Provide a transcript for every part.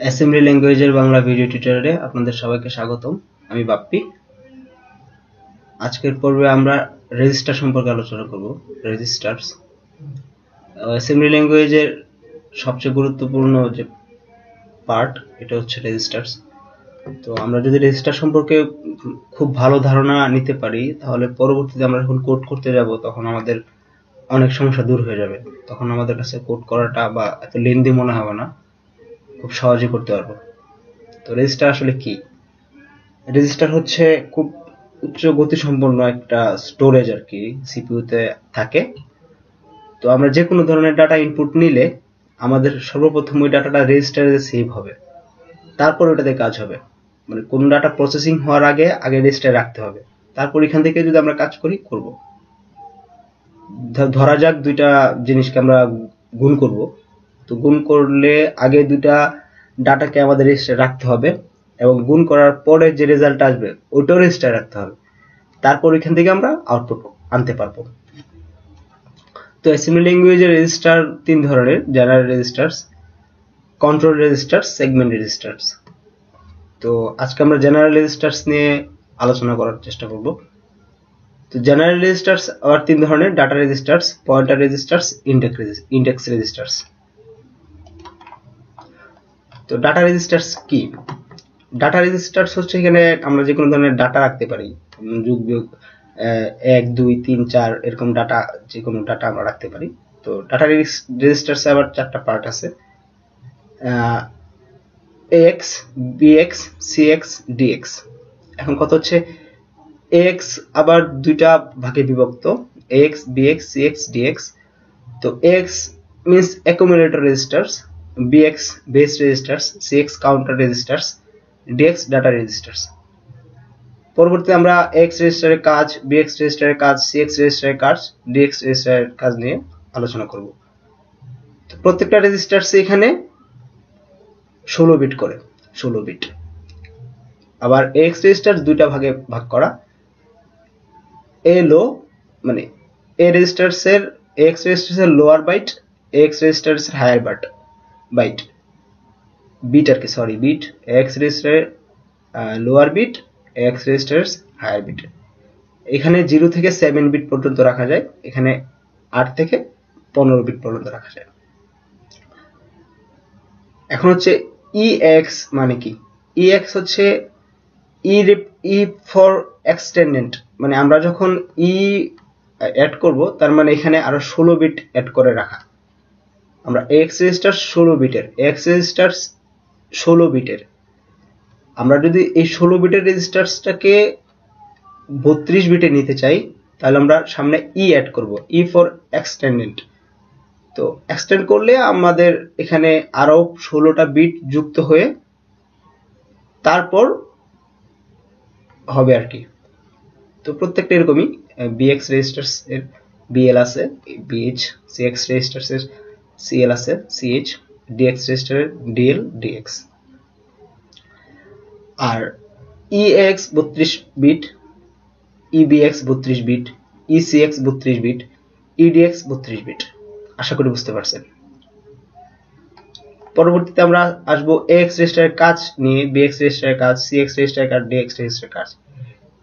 Assembly ল্যাঙ্গুয়েজের Bangla video টিউটোরিয়ালে আপনাদের সবাইকে স্বাগতম। আমি বাপ্পি। আজকের পর্বে আমরা রেজিস্টার সম্পর্কে আলোচনা করব। রেজিস্টার্স অ্যাসেম্বলি ল্যাঙ্গুয়েজের সবচেয়ে গুরুত্বপূর্ণ যে পার্ট এটা হচ্ছে রেজিস্টার্স। তো আমরা যদি রেজিস্টার সম্পর্কে খুব ভালো ধারণা নিতে পারি তাহলে পরবর্তীতে আমরা যখন কোড করতে যাব তখন আমাদের অনেক সমস্যা দূর হয়ে যাবে। তখন আমাদের কাছে কোড করাটা বা এত লেন্দি মনে হবে না, খুব সহজে করতে পারবো। তো রেজিস্টার আসলে কি? রেজিস্টার হচ্ছে খুব উচ্চ গতি সম্পন্ন একটা স্টোরেজ আর কি, সিপিইউতে থাকে। তো আমরা যে কোনো ধরনের ডাটা ইনপুট নিলে আমাদের সর্বপ্রথম ওই ডাটাটা রেজিস্টারে সেভ হবে, তারপর ওটাতে কাজ হবে। মানে কোন ডাটা প্রসেসিং হওয়ার আগে রেজিস্টারে রাখতে হবে, তারপর এখান থেকে যদি আমরা কাজ করব। ধরা যাক দুইটা জিনিসকে আমরা গুণ করব, তো গুণ করলে আগে দুইটা ডাটাকে আমাদের রেজিস্টারে রাখতে হবে এবং গুণ করার পরে যে রেজাল্ট আসবে ওইটাও রেজিস্টারে রাখতে হবে, তারপর এখান থেকে আমরা আউটপুট আনতে পারবো। তো অ্যাসেম্বলি ল্যাঙ্গুয়েজের রেজিস্টার তিন ধরনের: general registers, control registers, segment registers. তো আজকে আমরা জেনারেল রেজিস্টার্স নিয়ে আলোচনা করার চেষ্টা করব। তো জেনারেল রেজিস্টার্স আবার তিন ধরনের: data registers, pointer registers, index registers. তো ডাটা রেজিস্টার্স কি? ডাটা রেজিস্টার্স হচ্ছে এখানে আমরা যে কোনো ধরনের ডাটা রাখতে পারি, যোগ বিয়োগ 1 2 3 4 এরকম ডাটা, যে কোনো ডাটা আমরা রাখতে পারি। তো ডাটা রেজিস্টার্স আবার চারটা পার্ট আছে: AX, BX, CX, DX। এখন কথা হচ্ছে AX আবার দুইটা ভাগে বিভক্ত: AX, BX, CX, DX। তো AX means accumulator registers, BX base registers, CX counter registers, DX data registers। পরবর্তীতে আমরা AX রেজিস্টারের কাজ, BX রেজিস্টারের কাজ, CX রেজিস্টারের কাজ, DX রেজিস্টারের কাজ নিয়ে আলোচনা করব। তো প্রত্যেকটা রেজিস্টার্স এখানে 16 বিট করে, 16 বিট। আবার AX রেজিস্টার দুইটা ভাগে ভাগ করা: A লো, মানে A রেজিস্টার্স এর AX রেজিস্টার্স এর লোয়ার বাইট, AX রেজিস্টার্স এর হায়ার বাইট বিট আর কি, সরি বিট। AX রেজিস্টারের lower bit, AX registers higher bit. এখানে 0 থেকে 7 বিট পর্যন্ত রাখা যায়, এখানে 8 থেকে 15 বিট পর্যন্ত রাখা যায়। এখন হচ্ছে EX মানে কি? EX হচ্ছে E ফর এক্সটেন্ডেড, মানে আমরা যখন অ্যাড করব তার মানে এখানে আরো 16 বিট অ্যাড করে রাখা। আমরা AX রেজিস্টার 16 বিটের, AX রেজিস্টার 16 বিটের। আমরা যদি এই 16 বিটের রেজিস্টারটাকে 32 বিটে নিতে চাই তাহলে আমরা সামনে অ্যাড করব, E ফর এক্সটেন্ডেড। তো এক্সটেন্ড করলে আমাদের এখানে আরো 16টা বিট যুক্ত হয়ে তারপর হবে আর কি। তো প্রত্যেকটা এরকমই। BX রেজিস্টার্স এর BL আছে, BH, CX রেজিস্টার্স এর CL আছে, CH, DX রেজিস্টারের DL, DX। আর EX 32 bit, EBX 32 bit, ECX 32 bit, EDX 32 bit. আশা করি বুঝতে পারছেন। পরবর্তীতে আমরা আসবো AX রেজিস্টারের কাজ নিয়ে, BX রেজিস্টারের কাজ, CX রেজিস্টারের কাজ, DX রেজিস্টারের কাজ।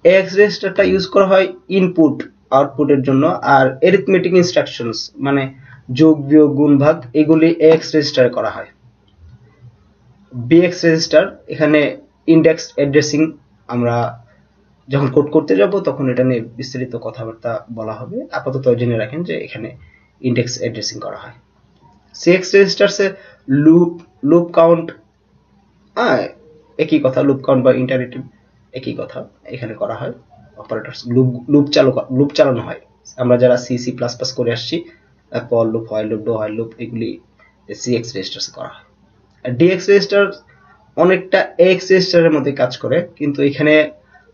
AX রেজিস্টারটা ইউজ করা হয় ইনপুট আউটপুটের জন্য, আর অ্যারিথমেটিক ইনস্ট্রাকশনস মানে যোগ বিয়োগ গুণ ভাগ এগুলি AX রেজিস্টারে করা হয়। BX রেজিস্টার এখানে ইন্ডেক্স অ্যাড্রেসিং, আমরা যখন কোড করতে যাব তখন এটা নিয়ে বিস্তারিত কথাবার্তা বলা হবে, আপাতত জেনে রাখেন যে এখানে ইন্ডেক্স অ্যাড্রেসিং করা হয়। CX রেজিস্টারসে লুপ কাউন্ট, একই কথা, লুপ কাউন্ট বা ইটারেটিভ একই কথা এখানে করা হয়। অপারেটরস লুপ চালানো হয়। আমরা যারা C++ করে আসছি, for loop, while loop, do while loop, এগুলি CX রেজিস্টারসে করা হয়। আর DX রেজিস্টার অনেকটা AX রেজিস্টারের মধ্যে কাজ করে, কিন্তু এখানে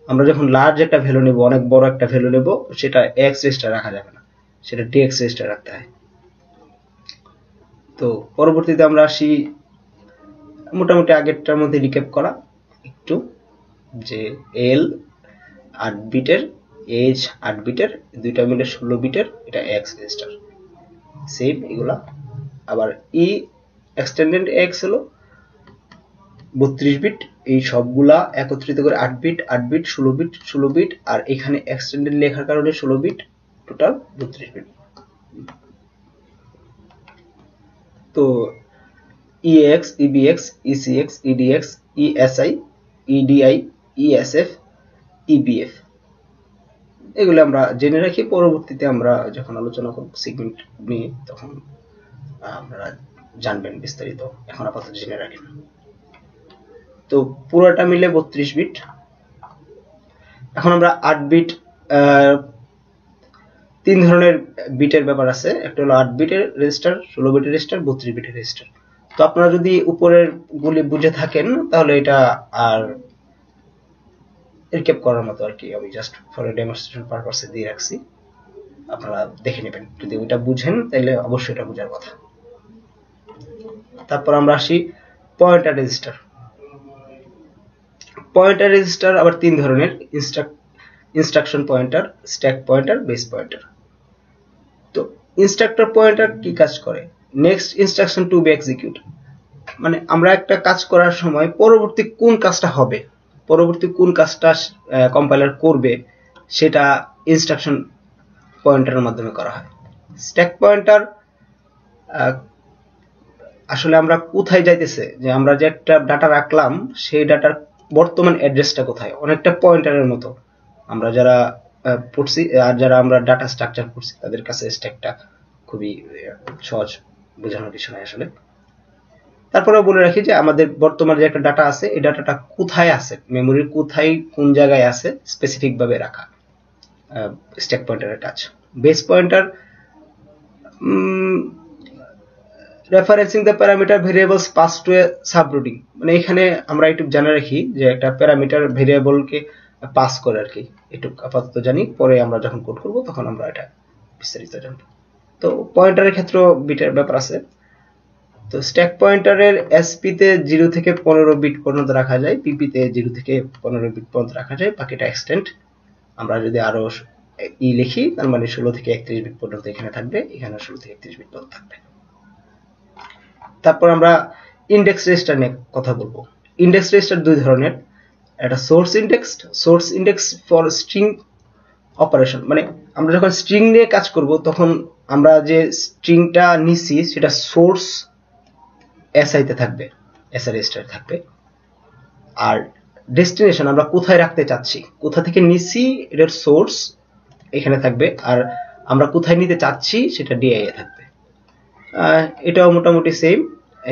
আমরা যখন লার্জ একটা ভ্যালু নেব, অনেক বড় একটা ভ্যালু নেব, সেটা AX রেজিস্টারে রাখা যাবে না, সেটা DX রেজিস্টারে রাখতে হয়। তো পরবর্তীতে আমরা আসি মোটামুটি আগেরটার মধ্যে রিক্যাপ করা একটু, যে L 8 বিটের, H 8 বিটের, দুইটা মিলে 16 বিটের, এটা AX রেজিস্টার সেম এগুলা। আবার E এক্সটেন্ডেড AX হলো 32 বিট, এই সবগুলা একত্রিত করে 8 বিট 8 বিট 16 বিট 16 বিট, আর এখানে এক্সটেন্ডেড লেখার কারণে 16 বিট, টোটাল 32 বিট। তো EAX EBX ECX EDX ESI EDI ESF EBF এগুলো আমরা জেনে রাখি, পরবর্তীতে আমরা যখন আলোচনা করব সেগমেন্ট নিয়ে তখন আপনারা জানবেন বিস্তারিত, এখন আপাতত জেনে রাখেন। তো পুরোটা মিলে 32 বিট। এখন আমরা 8 বিট, 3 ধরনের বিটের ব্যাপার আছে, একটা হলো 8 বিটের রেজিস্টার, 16 বিটের রেজিস্টার, 32 বিটের রেজিস্টার। তো আপনারা যদি উপরের গুলি বুঝে থাকেন তাহলে এটা আর রিক্যাপ করার মতো আর কি, আমি জাস্ট ফর ডেমনস্ট্রেশন পারপাসে দিয়ে রাখছি, আপনারা দেখে নেবেন। যদি ওইটা বুঝেন তাহলে অবশ্যই এটা বোঝার কথা। তারপর আমরা আসি পয়েন্টার রেজিস্টার। পয়েন্টার রেজিস্টার আবার 3 ধরনের, instruction pointer, stack pointer, base pointer. তো ইনস্ট্রাক্টর পয়েন্টার কি কাজ করে? Next instruction to be execute, মানে আমরা একটা কাজ করার সময় পরবর্তী কোন কাজটা হবে, পরবর্তী কোন কাজটা কম্পাইলার করবে, সেটা ইনস্ট্রাকশন পয়েন্টারের মাধ্যমে করা হয়। স্ট্যাক পয়েন্টার আসলে আমরা কোথায় যাইতেছে, যে আমরা যে একটা ডাটা রাখলাম সেই ডাটার বর্তমান অ্যাড্রেসটা কোথায়, অনেকটা পয়েন্টারের মতো। আমরা যারা পড়ছি আর যারা আমরা ডাটা স্ট্রাকচার পড়ছি তাদের কাছে স্ট্যাকটা খুবই সহজ বোঝানোর কিছু নয় আসলে। তারপরে বলে রাখি যে আমাদের বর্তমানে যে একটা ডাটা আছে, এই ডাটাটা কোথায় আছে, মেমোরির কোথায় কোন জায়গায় আছে স্পেসিফিক ভাবে রাখা, স্ট্যাক পয়েন্টারের কাজ। Base pointer referencing the parameter variables pass to a subroutine, মানে এখানে আমরা একটু জানা রাখি যে একটা প্যারামিটার ভেরিয়েবলকে পাস করে আর কি, একটু আপাতত জানি, পরে আমরা যখন কোড করব তখন আমরা এটা বিস্তারিত জানব। তো পয়েন্টারের ক্ষেত্রে বিটের ব্যাপার আছে। তো স্ট্যাক পয়েন্টারের এসপি তে 0 থেকে 15 বিট পর্যন্ত রাখা যায়, পিপি তে 0 থেকে 15 বিট পর্যন্ত রাখা যায়, বাকিটা এক্সটেন্ড। আমরা যদি আরো লিখি তার মানে 16 থেকে 31 বিট পর্যন্ত এখানে থাকবে, এখানে 16 থেকে 31 বিট পর্যন্ত থাকবে। তারপর আমরা ইন্ডেক্স রেজিস্টার নিয়ে কথা বলবো। ইন্ডেক্স রেজিস্টার 2 ধরনের, একটা source index for string operation, মানে আমরা যখন স্ট্রিং নিয়ে কাজ করব তখন আমরা যে স্ট্রিংটা নিছি সেটা সোর্স এসআই তে থাকবে, এসআই রেজিস্টার থাকবে। আর ডেস্টিনেশন আমরা কোথায় রাখতে চাচ্ছি, কোথা থেকে নিছি এটার সোর্স এখানে থাকবে, আর আমরা কোথায় নিতে চাচ্ছি সেটা ডিআই এ থাকবে। এটাও মোটামুটি সেম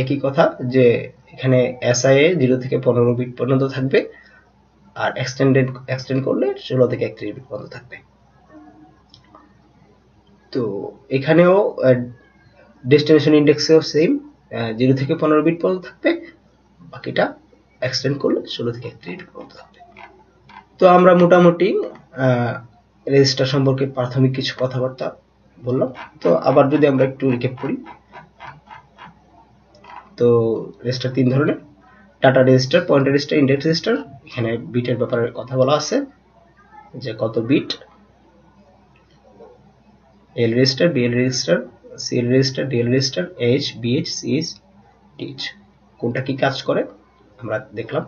একই কথা, যে এখানে এসআই এ 0 থেকে 15 বিট পর্যন্ত থাকবে, আর এক্সটেন্ড করলে 16 থেকে 31 বিট পর্যন্ত থাকবে। তো এখানেও ডেস্টিনেশন ইন্ডেক্সেও সেম, 0 থেকে 15 বিট পর্যন্ত থাকবে, বাকিটা এক্সটেন্ড করলে 16 থেকে 31 বিট পর্যন্ত থাকবে। তো আমরা মোটামুটি রেজিস্টার সম্পর্কে প্রাথমিক কিছু কথাবার্তা বললাম। তো আবার যদি আমরা একটু রিক্যাপ করি, তো রেজিস্টার 3 ধরনের, data register, pointer register, index register. এখানে বিটের ব্যাপারে কথা বলা আছে যে কত bit, L register, BL register, CL register, DL register, H, BH, CH, DH, কোনটা কি কাজ করে আমরা দেখলাম।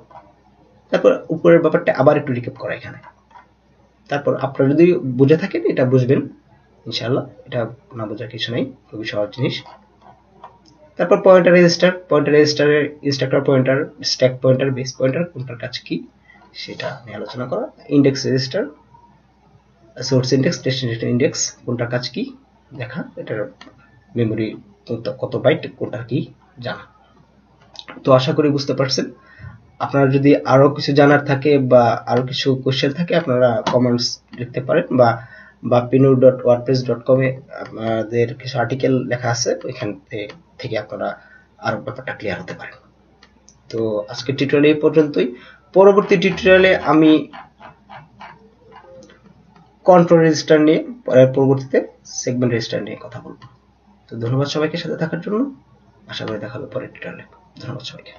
তারপর উপরের ব্যাপারটা আবার একটু রিক্যাপ করা এখানে। তারপর আপনারা যদি বুঝে থাকেন এটা বুঝবেন ইনশাআল্লাহ, এটা না বোঝার কিছু নাই, খুবই সহজ জিনিস। তারপর পয়েন্টার রেজিস্টারের instructor pointer, stack pointer, base pointer কোনটার কাজ কি সেটা নিয়ে আলোচনা করা। Index register, source index, destination index কোনটার কাজ কি দেখা, এটার মেমরি কত বাইট কোনটা কি জানা। তো আশা করি বুঝতে পারছেন। আপনারা যদি আরো কিছু জানার থাকে বা আরো কিছু কোশ্চেন থাকে আপনারা কমেন্টস লিখতে পারেন, বা pinur.wordpress.com এ আমাদের কিছু আর্টিকেল লেখা আছে, ওইখান থেকে আপনারা আরো ব্যাপারটা ক্লিয়ার হতে পারেন। তো আজকের টিউটোরিয়াল এই পর্যন্তই। পরবর্তী টিউটোরিয়ালে আমি কন্ট্রোল রেজিস্টার নিয়ে, পরবর্তীতে সেগমেন্ট রেজিস্টার নিয়ে কথা বলবো। তো ধন্যবাদ সবাইকে সাথে থাকার জন্য, আশা করি দেখা হবে পরের টিউটোরিয়ালে। ধন্যবাদ সবাইকে।